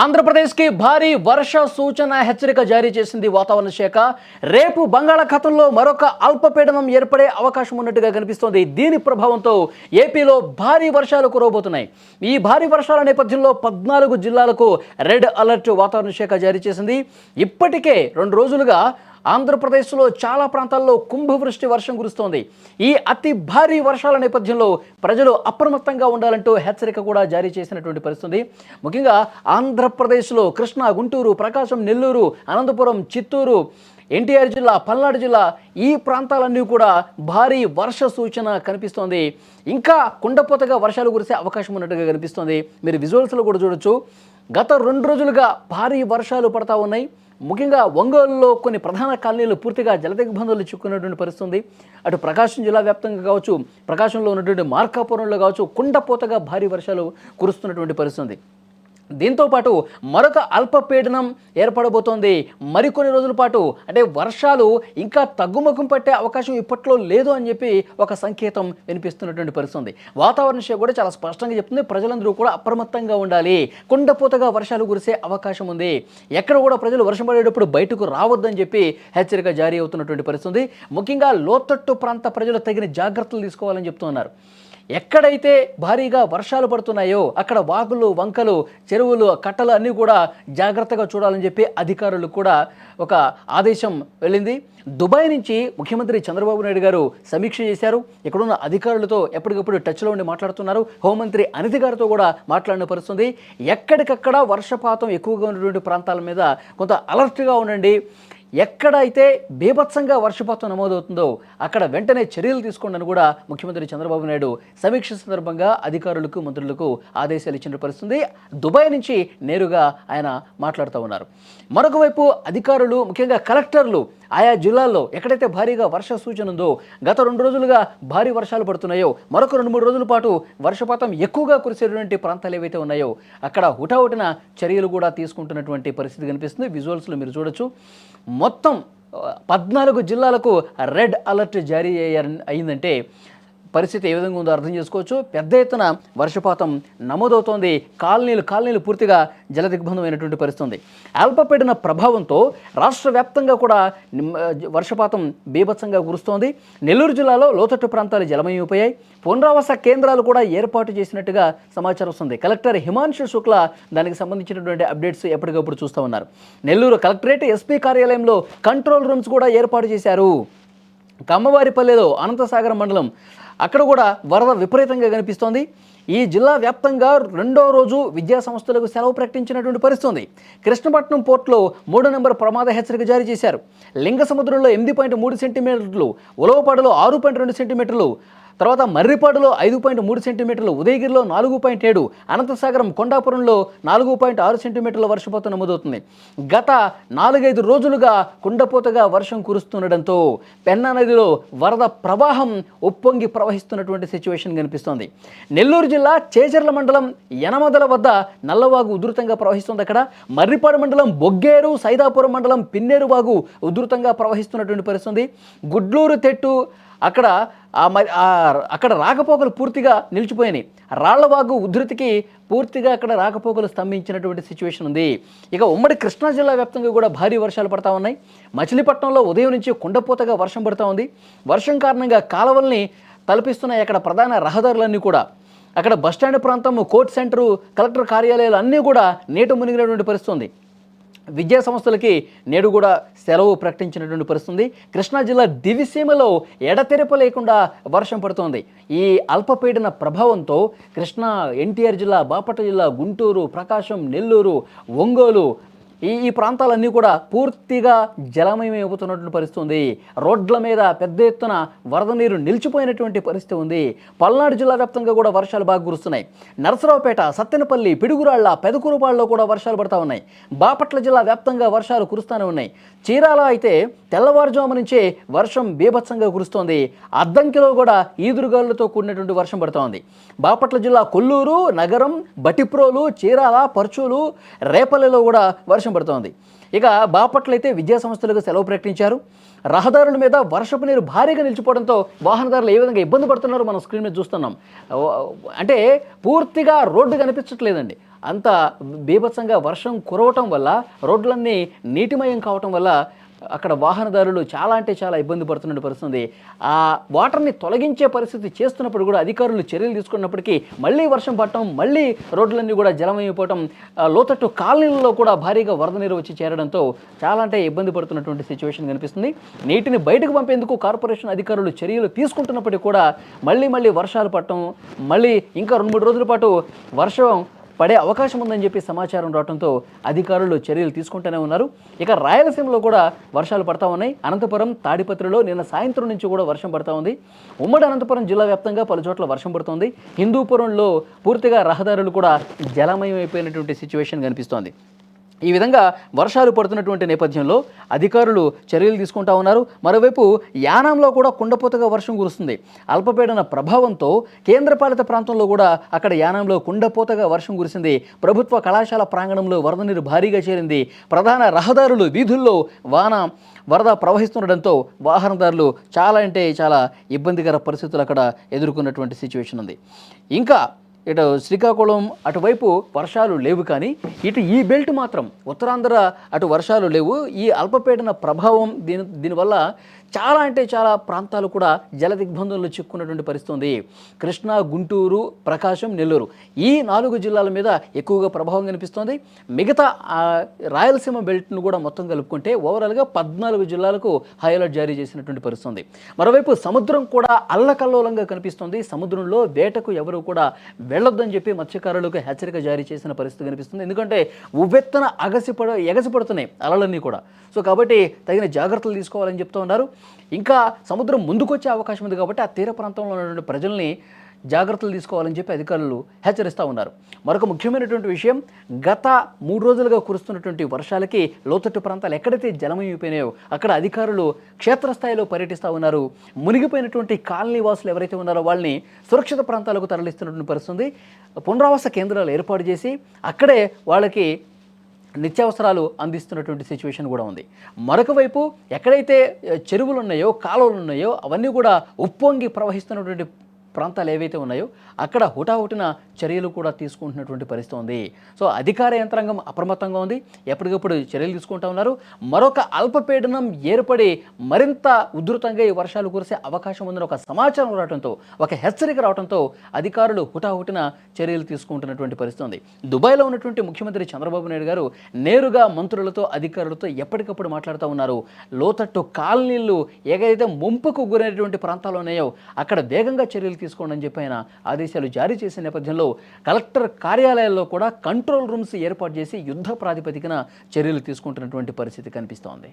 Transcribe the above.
ఆంధ్రప్రదేశ్కి భారీ వర్ష సూచన హెచ్చరిక జారీ చేసింది వాతావరణ శాఖ. రేపు బంగాళాఖాతంలో మరొక అల్పపీడనం ఏర్పడే అవకాశం ఉన్నట్టుగా కనిపిస్తోంది. దీని ప్రభావంతో ఏపీలో భారీ వర్షాలు కురవబోతున్నాయి. ఈ భారీ వర్షాల నేపథ్యంలో 14 జిల్లాలకు రెడ్ అలర్ట్ వాతావరణ శాఖ జారీ చేసింది. ఇప్పటికే 2 రోజులుగా ఆంధ్రప్రదేశ్లో చాలా ప్రాంతాల్లో కుంభవృష్టి వర్షం కురుస్తోంది. ఈ అతి భారీ వర్షాల నేపథ్యంలో ప్రజలు అప్రమత్తంగా ఉండాలంటూ హెచ్చరిక కూడా జారీ చేసినటువంటి పరిస్థితి. ముఖ్యంగా ఆంధ్రప్రదేశ్లో కృష్ణా, గుంటూరు, ప్రకాశం, నెల్లూరు, అనంతపురం, చిత్తూరు, ఎన్టీఆర్ జిల్లా, పల్నాడు జిల్లా ఈ ప్రాంతాలన్నీ కూడా భారీ వర్ష సూచన కనిపిస్తోంది. ఇంకా కుండపోతగా వర్షాలు కురిసే అవకాశం ఉన్నట్టుగా కనిపిస్తోంది. మీరు విజువల్స్లో కూడా చూడొచ్చు. గత 2 రోజులుగా భారీ వర్షాలు పడతా ఉన్నాయి. ముఖ్యంగా ఒంగోలులో కొన్ని ప్రధాన కాలనీలు పూర్తిగా జలదిగ్బంధాలు చిక్కున్నటువంటి పరిస్థితి. అటు ప్రకాశం జిల్లా వ్యాప్తంగా కావచ్చు, ప్రకాశంలో ఉన్నటువంటి మార్కాపురంలో కావచ్చు, కుండపోతగా భారీ వర్షాలు కురుస్తున్నటువంటి పరిస్థితి. దీంతోపాటు మరొక అల్పపీడనం ఏర్పడబోతోంది. మరికొన్ని రోజుల పాటు అంటే వర్షాలు ఇంకా తగ్గుముఖం పట్టే అవకాశం ఇప్పట్లో లేదు అని చెప్పి ఒక సంకేతం వినిపిస్తున్నటువంటి పరిస్థితి. వాతావరణ శాఖ కూడా చాలా స్పష్టంగా చెప్తుంది, ప్రజలందరూ కూడా అప్రమత్తంగా ఉండాలి. కుండపోతగా వర్షాలు కురిసే అవకాశం ఉంది. ఎక్కడ కూడా ప్రజలు వర్షం పడేటప్పుడు బయటకు రావద్దని చెప్పి హెచ్చరిక జారీ అవుతున్నటువంటి పరిస్థితి. ముఖ్యంగా లోతట్టు ప్రాంత ప్రజలు తగిన జాగ్రత్తలు తీసుకోవాలని చెప్తున్నారు. ఎక్కడైతే భారీగా వర్షాలు పడుతున్నాయో అక్కడ వాగులు, వంకలు, చెరువులు, కట్టలు అన్నీ కూడా జాగ్రత్తగా చూడాలని చెప్పి అధికారులకు కూడా ఒక ఆదేశం వెళ్ళింది. దుబాయ్ నుంచి ముఖ్యమంత్రి చంద్రబాబు నాయుడు గారు సమీక్ష చేశారు. ఇక్కడున్న అధికారులతో ఎప్పటికప్పుడు టచ్లో ఉండి మాట్లాడుతున్నారు. హోంమంత్రి అనిత గారితో కూడా మాట్లాడిన పరిస్థితి. ఎక్కడికక్కడ వర్షపాతం ఎక్కువగా ఉన్నటువంటి ప్రాంతాల మీద కొంత అలర్ట్గా ఉండండి. ఎక్కడైతే బీభత్సంగా వర్షపాతం నమోదవుతుందో అక్కడ వెంటనే చర్యలు తీసుకోండి అని కూడా ముఖ్యమంత్రి చంద్రబాబు నాయుడు సమీక్ష సందర్భంగా అధికారులకు, మంత్రులకు ఆదేశాలు ఇచ్చిన పరిస్థితి. దుబాయ్ నుంచి నేరుగా ఆయన మాట్లాడుతూ ఉన్నారు. మరొక వైపు అధికారులు, ముఖ్యంగా కలెక్టర్లు ఆయా జిల్లాల్లో ఎక్కడైతే భారీగా వర్ష సూచన ఉందో, గత 2 రోజులుగా భారీ వర్షాలు పడుతున్నాయో, మరొక 2-3 రోజుల పాటు వర్షపాతం ఎక్కువగా కురిసేటువంటి ప్రాంతాలు ఏవైతే ఉన్నాయో అక్కడ హుటాహుటిన చర్యలు కూడా తీసుకుంటున్నటువంటి పరిస్థితి కనిపిస్తుంది. విజువల్స్లో మీరు చూడొచ్చు. మొత్తం 14 జిల్లాలకు రెడ్ అలర్ట్ జారీ అయిందంటే పరిస్థితి ఏ విధంగా ఉందో అర్థం చేసుకోవచ్చు. పెద్ద ఎత్తున వర్షపాతం నమోదవుతోంది. కాలనీలు పూర్తిగా జలదిగ్బంధమైనటువంటి పరిస్థితి. అల్పపీడన ప్రభావంతో రాష్ట్ర వ్యాప్తంగా కూడా వర్షపాతం బీభత్సంగా కురుస్తోంది. నెల్లూరు జిల్లాలో లోతట్టు ప్రాంతాలు జలమయమైపోయాయి. పునరావాస కేంద్రాలు కూడా ఏర్పాటు చేసినట్టుగా సమాచారం వస్తుంది. కలెక్టర్ హిమాంశు శుక్లా దానికి సంబంధించినటువంటి అప్డేట్స్ ఎప్పటికప్పుడు చూస్తూ ఉన్నారు. నెల్లూరు కలెక్టరేట్, ఎస్పీ కార్యాలయంలో కంట్రోల్ రూమ్స్ కూడా ఏర్పాటు చేశారు. కమ్మవారిపల్లెలో అనంతసాగరం మండలం అక్కడ కూడా వరద విపరీతంగా కనిపిస్తోంది. ఈ జిల్లా వ్యాప్తంగా 2వ రోజు విద్యా సంస్థలకు సెలవు ప్రకటించినటువంటి పరిస్థితి. కృష్ణపట్నం పోర్టులో 3వ నెంబర్ ప్రమాద హెచ్చరిక జారీ చేశారు. లింగసముద్రంలో 8.3 సెంటీమీటర్లు, ఉలవపాడులో 6.2 సెంటీమీటర్లు, తర్వాత మర్రిపాడులో 5.3 సెంటీమీటర్లు, ఉదయగిరిలో 4.7, అనంతసాగరం, కొండాపురంలో 4.6 సెంటీమీటర్ల వర్షపాతం నమోదవుతుంది. గత 4-5 రోజులుగా కుండపోతగా వర్షం కురుస్తుండటంతో పెన్నా నదిలో వరద ప్రవాహం ఉప్పొంగి ప్రవహిస్తున్నటువంటి సిచ్యువేషన్ కనిపిస్తోంది. నెల్లూరు జిల్లా చేజర్ల మండలం యనమదల వద్ద నల్లవాగు ఉధృతంగా ప్రవహిస్తుంది. అక్కడ మర్రిపాడు మండలం బొగ్గేరు, సైదాపురం మండలం పిన్నేరు వాగు ఉధృతంగా ప్రవహిస్తున్నటువంటి పరిస్థితి. గుడ్లూరు తెట్టు అక్కడ రాకపోకలు పూర్తిగా నిలిచిపోయినాయి. రాళ్లవాగు ఉధృతికి పూర్తిగా అక్కడ రాకపోకలు స్తంభించినటువంటి సిచ్యువేషన్ ఉంది. ఇక ఉమ్మడి కృష్ణా జిల్లా వ్యాప్తంగా కూడా భారీ వర్షాలు పడతా ఉన్నాయి. మచిలీపట్నంలో ఉదయం నుంచి కుండపోతగా వర్షం పడుతూ ఉంది. వర్షం కారణంగా కాలువల్ని తలపిస్తున్నాయి అక్కడ ప్రధాన రహదారులన్నీ కూడా. అక్కడ బస్టాండ్ ప్రాంతం, కోర్టు సెంటరు, కలెక్టర్ కార్యాలయాలు అన్నీ కూడా నీట మునిగినటువంటి పరిస్థితి ఉంది. విద్యా సంస్థలకి నేడు కూడా సెలవు ప్రకటించినటువంటి పరిస్థితి. కృష్ణా జిల్లా దివిసీమలో ఎడతెరప లేకుండా వర్షం పడుతోంది. ఈ అల్పపీడన ప్రభావంతో కృష్ణా, ఎన్టీఆర్ జిల్లా, బాపట్ల జిల్లా, గుంటూరు, ప్రకాశం, నెల్లూరు, ఒంగోలు ఈ ప్రాంతాలన్నీ కూడా పూర్తిగా జలమయమైపోతున్నటువంటి పరిస్థితి ఉంది. రోడ్ల మీద పెద్ద ఎత్తున వరద నీరు నిలిచిపోయినటువంటి పరిస్థితి ఉంది. పల్నాడు జిల్లా వ్యాప్తంగా కూడా వర్షాలు బాగా కురుస్తున్నాయి. నరసరావుపేట, సత్తెనపల్లి, పిడుగురాళ్ల, పెదకూరుపాడులో కూడా వర్షాలు పడతా ఉన్నాయి. బాపట్ల జిల్లా వ్యాప్తంగా వర్షాలు కురుస్తూనే ఉన్నాయి. చీరాల అయితే తెల్లవారుజాము నుంచే వర్షం బీభత్సంగా కురుస్తోంది. అద్దంకిలో కూడా ఈదురుగాలులతో కూడినటువంటి వర్షం పడుతూ ఉంది. బాపట్ల జిల్లా కొల్లూరు, నగరం, బటిప్రోలు, చీరాల, పర్చూలు, రేపల్లెలో కూడా వర్షం పడుతోంది. ఇక బాపట్ల అయితే విద్యా సంస్థలకు సెలవు ప్రకటించారు. రహదారుల మీద వర్షపు నీరు భారీగా నిలిచిపోవడంతో వాహనదారులు ఏ విధంగా ఇబ్బంది పడుతున్నారో మనం స్క్రీన్ మీద చూస్తున్నాం. అంటే పూర్తిగా రోడ్డు కనిపించట్లేదండి. అంత బీభత్సంగా వర్షం కురవటం వల్ల రోడ్లన్నీ నీటిమయం కావటం వల్ల అక్కడ వాహనదారులు చాలా అంటే చాలా ఇబ్బంది పడుతున్న పరిస్థితుంది. ఆ వాటర్ని తొలగించే పరిస్థితి చేస్తున్నప్పుడు కూడా అధికారులు చర్యలు తీసుకున్నప్పటికీ మళ్ళీ వర్షం పడటం, మళ్ళీ రోడ్లన్నీ కూడా జలమైపోవటం, లోతట్టు కాలనీలలో కూడా భారీగా వరద నీరు వచ్చి చేరడంతో చాలా అంటే ఇబ్బంది పడుతున్నటువంటి సిచ్యువేషన్ కనిపిస్తుంది. నీటిని బయటకు పంపేందుకు కార్పొరేషన్ అధికారులు చర్యలు తీసుకుంటున్నప్పటికీ కూడా మళ్ళీ వర్షాలు పడటం, మళ్ళీ ఇంకా 2-3 రోజుల పాటు వర్షం పడే అవకాశం ఉందని చెప్పి సమాచారం రావడంతో అధికారులు చర్యలు తీసుకుంటూనే ఉన్నారు. ఇక రాయలసీమలో కూడా వర్షాలు పడతా ఉన్నాయి. అనంతపురం, తాడిపత్రిలో నిన్న సాయంత్రం నుంచి కూడా వర్షం పడతా ఉంది. ఉమ్మడి అనంతపురం జిల్లా వ్యాప్తంగా పలు చోట్ల వర్షం పడుతోంది. హిందూపురంలో పూర్తిగా రహదారులు కూడా జలమయం అయిపోయినటువంటి సిచ్యువేషన్ కనిపిస్తోంది. ఈ విధంగా వర్షాలు పడుతున్నటువంటి నేపథ్యంలో అధికారులు చర్యలు తీసుకుంటా ఉన్నారు. మరోవైపు యానాంలో కూడా కుండపోతగా వర్షం కురుస్తుంది. అల్పపీడన ప్రభావంతో కేంద్రపాలిత ప్రాంతంలో కూడా అక్కడ యానాంలో కుండపోతగా వర్షం కురిసింది. ప్రభుత్వ కళాశాల ప్రాంగణంలో వరద నీరు భారీగా చేరింది. ప్రధాన రహదారులు వీధుల్లో వరద ప్రవహిస్తుండడంతో వాహనదారులు చాలా అంటే చాలా ఇబ్బందికర పరిస్థితులు అక్కడ ఎదుర్కొన్నటువంటి సిచ్యువేషన్ ఉంది. ఇంకా ఇటు శ్రీకాకుళం అటువైపు వర్షాలు లేవు, కానీ ఈ బెల్ట్ మాత్రం ఉత్తరాంధ్ర అటు వర్షాలు లేవు. ఈ అల్పపీడన ప్రభావం దీనివల్ల చాలా అంటే చాలా ప్రాంతాలు కూడా జల దిగ్బంధంలో చిక్కున్నటువంటి పరిస్థితి ఉంది. కృష్ణా, గుంటూరు, ప్రకాశం, నెల్లూరు ఈ 4 జిల్లాల మీద ఎక్కువగా ప్రభావం కనిపిస్తోంది. మిగతా రాయలసీమ బెల్ట్ను కూడా మొత్తం కలుపుకుంటే ఓవరాల్గా 14 జిల్లాలకు హై అలర్ట్ జారీ చేసినటువంటి పరిస్థితి ఉంది. మరోవైపు సముద్రం కూడా అల్లకల్లోలంగా కనిపిస్తోంది. సముద్రంలో వేటకు ఎవరు కూడా వెళ్ళొద్దని చెప్పి మత్స్యకారులకు హెచ్చరిక జారీ చేసిన పరిస్థితి కనిపిస్తుంది. ఎందుకంటే ఉవ్వెత్తన ఎగసిపడుతున్నాయి అలలన్నీ కూడా. సో కాబట్టి తగిన జాగ్రత్తలు తీసుకోవాలని చెప్తూ ఉన్నారు. ఇంకా సముద్రం ముందుకొచ్చే అవకాశం ఉంది కాబట్టి ఆ తీర ప్రాంతంలో ఉన్నటువంటి ప్రజల్ని జాగ్రత్తలు తీసుకోవాలని చెప్పి అధికారులు హెచ్చరిస్తూ ఉన్నారు. మరొక ముఖ్యమైనటువంటి విషయం, గత 3 రోజులుగా కురుస్తున్నటువంటి వర్షాలకి లోతట్టు ప్రాంతాలు ఎక్కడైతే జలమైపోయినాయో అక్కడ అధికారులు క్షేత్రస్థాయిలో పర్యటిస్తూ ఉన్నారు. మునిగిపోయినటువంటి కాలనీ వాసులు ఎవరైతే ఉన్నారో వాళ్ళని సురక్షిత ప్రాంతాలకు తరలిస్తున్నటువంటి పరిస్థితి. పునరావాస కేంద్రాలు ఏర్పాటు చేసి అక్కడే వాళ్ళకి నిత్యావసరాలు అందిస్తున్నటువంటి సిచ్యువేషన్ కూడా ఉంది. మరొక వైపు ఎక్కడైతే చెరువులు ఉన్నాయో, కాలువలు ఉన్నాయో అవన్నీ కూడా ఉప్పొంగి ప్రవహిస్తున్నటువంటి ప్రాంతాలు ఏవైతే ఉన్నాయో అక్కడ హుటాహుటిన చర్యలు కూడా తీసుకుంటున్నటువంటి పరిస్థితి ఉంది. సో అధికార యంత్రాంగం అప్రమత్తంగా ఉంది, ఎప్పటికప్పుడు చర్యలు తీసుకుంటూ ఉన్నారు. మరొక అల్పపీడనం ఏర్పడి మరింత ఉధృతంగా ఈ వర్షాలు కురిసే అవకాశం ఉందని ఒక సమాచారం రావడంతో, ఒక హెచ్చరిక రావడంతో అధికారులు హుటాహుటిన చర్యలు తీసుకుంటున్నటువంటి పరిస్థితి ఉంది. దుబాయ్లో ఉన్నటువంటి ముఖ్యమంత్రి చంద్రబాబు నాయుడు గారు నేరుగా మంత్రులతో, అధికారులతో ఎప్పటికప్పుడు మాట్లాడుతూ ఉన్నారు. లోతట్టు కాలనీలు ఏదైతే ముంపుకు గురైనటువంటి ప్రాంతాలు ఉన్నాయో అక్కడ వేగంగా చర్యలు తీసుకోండి అని చెప్పి ఆయన ఆదేశాలు జారీ చేసిన నేపథ్యంలో కలెక్టర్ కార్యాలయాల్లో కూడా కంట్రోల్ రూమ్స్ ఏర్పాటు చేసి యుద్ధ ప్రాతిపదికన చర్యలు తీసుకుంటున్నటువంటి పరిస్థితి కనిపిస్తోంది.